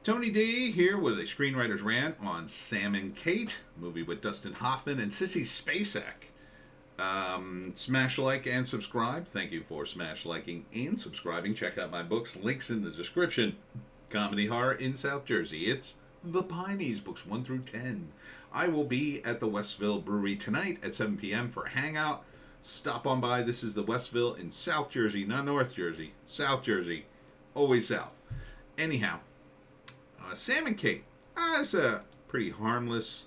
Tony D here with a Screenwriter's Rant on Sam and Kate, movie with Dustin Hoffman and Sissy Spacek. Smash like and subscribe. Thank you for smash liking and subscribing. Check out my books, links in the description. Comedy horror in South Jersey. It's The Pineys, books 1 through 10. I will be at the Westville Brewery tonight at 7 p.m. for a hangout. Stop on by. This is the Westville in South Jersey, not North Jersey. South Jersey. Always south. Anyhow, Sam and Kate. It's a pretty harmless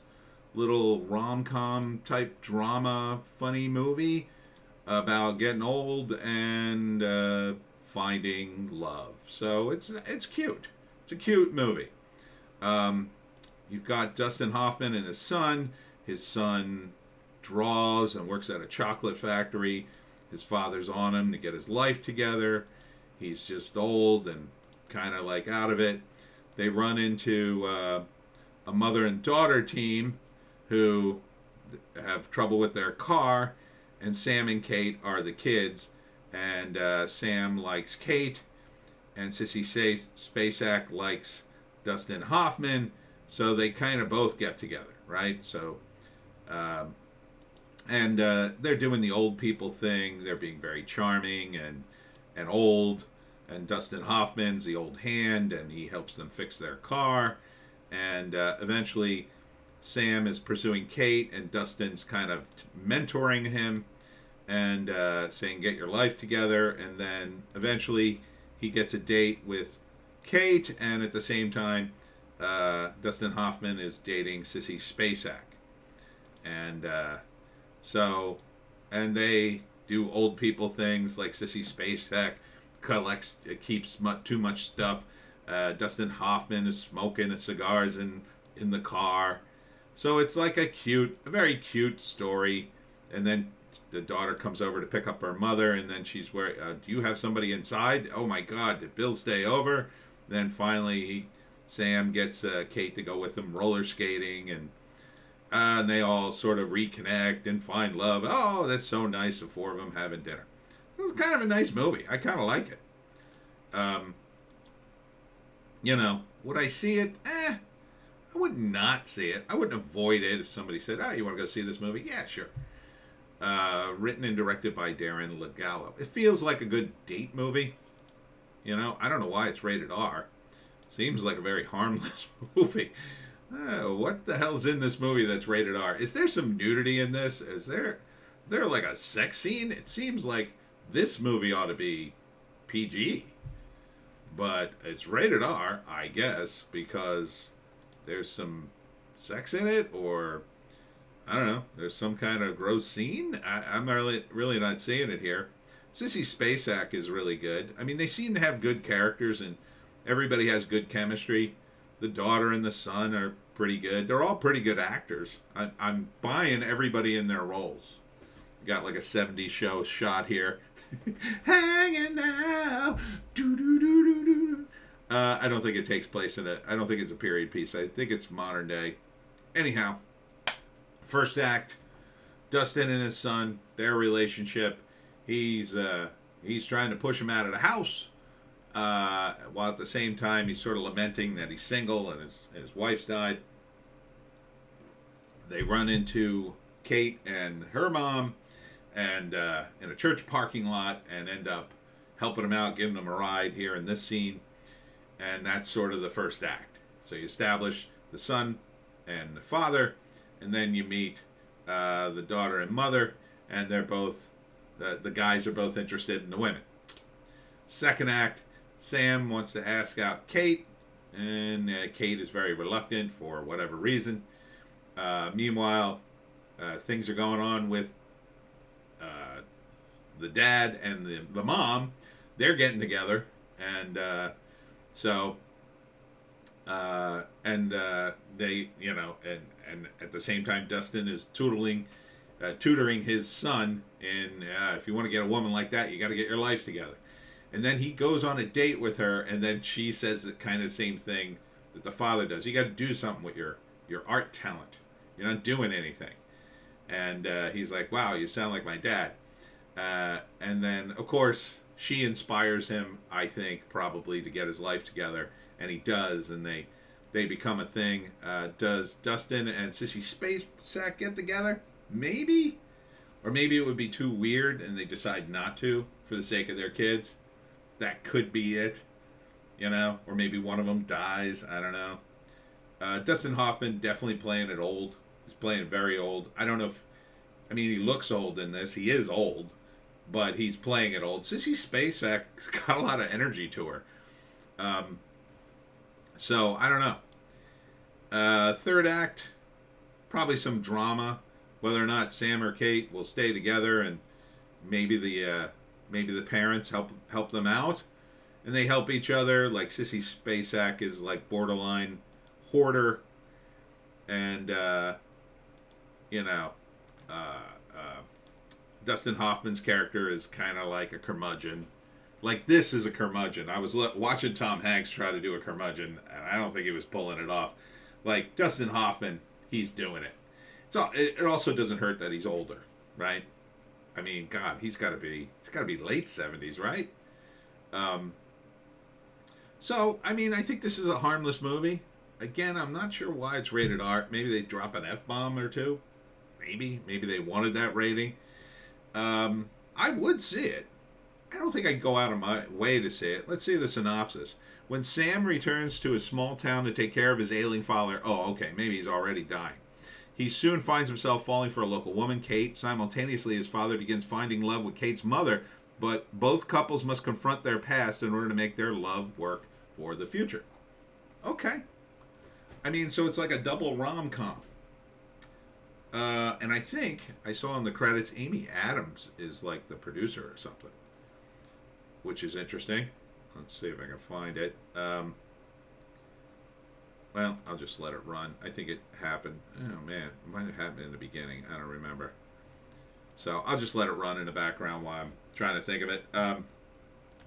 little rom-com type drama, funny movie about getting old and finding love. So it's cute. It's a cute movie. You've got Dustin Hoffman and his son. His son draws and works at a chocolate factory. His father's on him to get his life together. He's just old and kind of like out of it. They run into a mother and daughter team who have trouble with their car, and Sam and Kate are the kids, and Sam likes Kate, and Sissy Spacek likes Dustin Hoffman, so they kind of both get together, right? So, they're doing the old people thing. They're being very charming and old. And Dustin Hoffman's the old hand, and he helps them fix their car. And eventually, Sam is pursuing Kate, and Dustin's kind of mentoring him and saying, "Get your life together." And then eventually, he gets a date with Kate, and at the same time, Dustin Hoffman is dating Sissy Spacek, and and they do old people things like Sissy Spacek keeps too much stuff. Dustin Hoffman is smoking cigars in the car. So it's like a very cute story. And then the daughter comes over to pick up her mother, and then she's where, do you have somebody inside? Oh my God, did Bill stay over? Then finally, Sam gets Kate to go with him roller skating, and they all sort of reconnect and find love. Oh, that's so nice, the four of them having dinner. It was kind of a nice movie. I kind of like it. Would I see it? I would not see it. I wouldn't avoid it if somebody said, "Oh, you want to go see this movie?" Yeah, sure. Written and directed by Darren Legallo. It feels like a good date movie. I don't know why it's rated R. Seems like a very harmless movie. What the hell's in this movie that's rated R? Is there some nudity in this? Is there like a sex scene? It seems like this movie ought to be PG, but it's rated R, I guess, because there's some sex in it, or I don't know, there's some kind of gross scene. I'm really not seeing it here. Sissy Spacek is really good. I mean, they seem to have good characters, and everybody has good chemistry. The daughter and the son are pretty good. They're all pretty good actors. I'm buying everybody in their roles. Got like a 70s show shot here. Hanging now. I don't think it takes place I don't think it's a period piece. I think it's modern day. Anyhow, first act, Dustin and his son, their relationship. He's trying to push him out of the house, while at the same time he's sort of lamenting that he's single and his wife's died. They run into Kate and her mom, and in a church parking lot, and end up helping him out, giving him a ride here in this scene. And that's sort of the first act. So you establish the son and the father, and then you meet the daughter and mother, and they're both, the guys are both interested in the women. Second act, Sam wants to ask out Kate, and Kate is very reluctant for whatever reason. Meanwhile, things are going on with the dad and the mom. They're getting together, and they, and at the same time, Dustin is tutoring his son. And if you want to get a woman like that, you got to get your life together. And then he goes on a date with her, and then she says the kind of same thing that the father does. You got to do something with your art talent. You're not doing anything. And he's like, "Wow, you sound like my dad." And then, of course, she inspires him, I think, probably to get his life together and he does, and they become a thing. Does Dustin and Sissy Spacek get together? Maybe. Or maybe it would be too weird and they decide not to for the sake of their kids. That could be it. You know? Or maybe one of them dies. I don't know. Dustin Hoffman definitely playing it old. He's playing it very old. I don't know if... I mean, he looks old in this. He is old. But he's playing it old. Sissy Spacek's got a lot of energy to her. So, I don't know. Third act, probably some drama. Whether or not Sam or Kate will stay together, and maybe the parents help them out, and they help each other. Like Sissy Spacek is like borderline hoarder, and Dustin Hoffman's character is kind of like a curmudgeon. Like, this is a curmudgeon. I was watching Tom Hanks try to do a curmudgeon, and I don't think he was pulling it off. Like, Dustin Hoffman, he's doing it. It also doesn't hurt that he's older, right? I mean, God, he's got to be late 70s, right? So, I mean, I think this is a harmless movie. Again, I'm not sure why it's rated R. Maybe they drop an F-bomb or two. Maybe they wanted that rating. I would see it. I don't think I'd go out of my way to see it. Let's see the synopsis. When Sam returns to his small town to take care of his ailing father... Oh, okay, maybe he's already dying. He soon finds himself falling for a local woman, Kate. Simultaneously, his father begins finding love with Kate's mother, but both couples must confront their past in order to make their love work for the future. Okay. I mean, so it's like a double rom-com. And I think I saw in the credits Amy Adams is like the producer or something, which is interesting. Let's see if I can find it. Well, I'll just let it run. I think it happened. Oh, man. It might have happened in the beginning. I don't remember. So I'll just let it run in the background while I'm trying to think of it.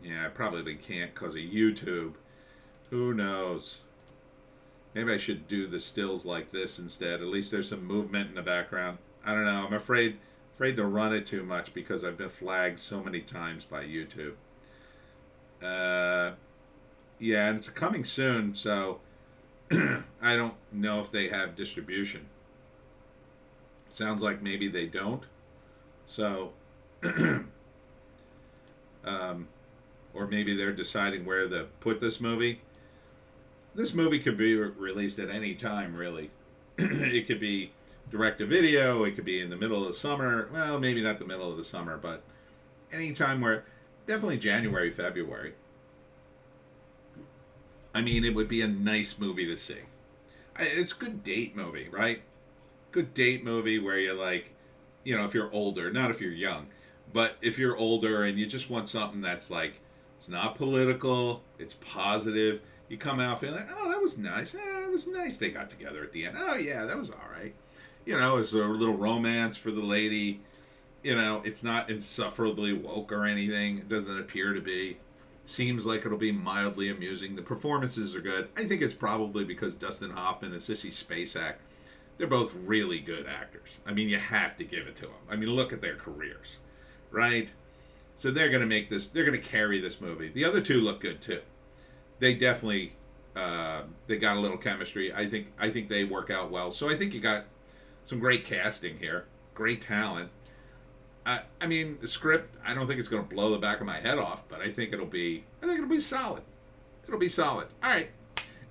Yeah, I probably can't because of YouTube. Who knows? Maybe I should do the stills like this instead. At least there's some movement in the background. I don't know. I'm afraid to run it too much because I've been flagged so many times by YouTube. Yeah, and it's coming soon, so... I don't know if they have distribution. Sounds like maybe they don't. So, or maybe they're deciding where to put this movie. This movie could be released at any time, really. It could be direct-to-video. It could be in the middle of the summer. Well, maybe not the middle of the summer, but any time where... Definitely January, February. I mean, it would be a nice movie to see. It's a good date movie, right? Good date movie where you're like, you know, if you're older, not if you're young, but if you're older and you just want something that's like, it's not political, it's positive, you come out feeling like, oh, that was nice. Yeah, it was nice they got together at the end. Oh, yeah, that was all right. You know, it's a little romance for the lady. You know, it's not insufferably woke or anything. It doesn't appear to be. Seems like it'll be mildly amusing. The performances are good. I think it's probably because Dustin Hoffman and Sissy Spacek, they're both really good actors. I mean, you have to give it to them. I mean, look at their careers, right? So they're going to make this, they're going to carry this movie. The other two look good too. They definitely, they got a little chemistry. I think they work out well. So I think you got some great casting here. Great talent. I mean, the script, I don't think it's going to blow the back of my head off, but I think it'll be solid. It'll be solid. All right.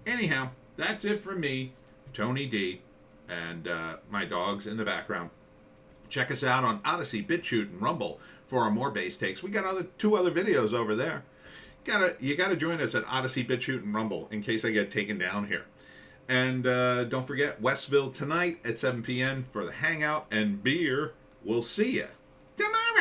Anyhow, that's it for me, Tony D, and my dogs in the background. Check us out on Odysee, Bitchute, and Rumble for our more bass takes. We got two other videos over there. You gotta join us at Odysee, Bitchute, and Rumble in case I get taken down here. And don't forget, Westville tonight at 7 p.m. for the hangout and beer. We'll see ya tomorrow.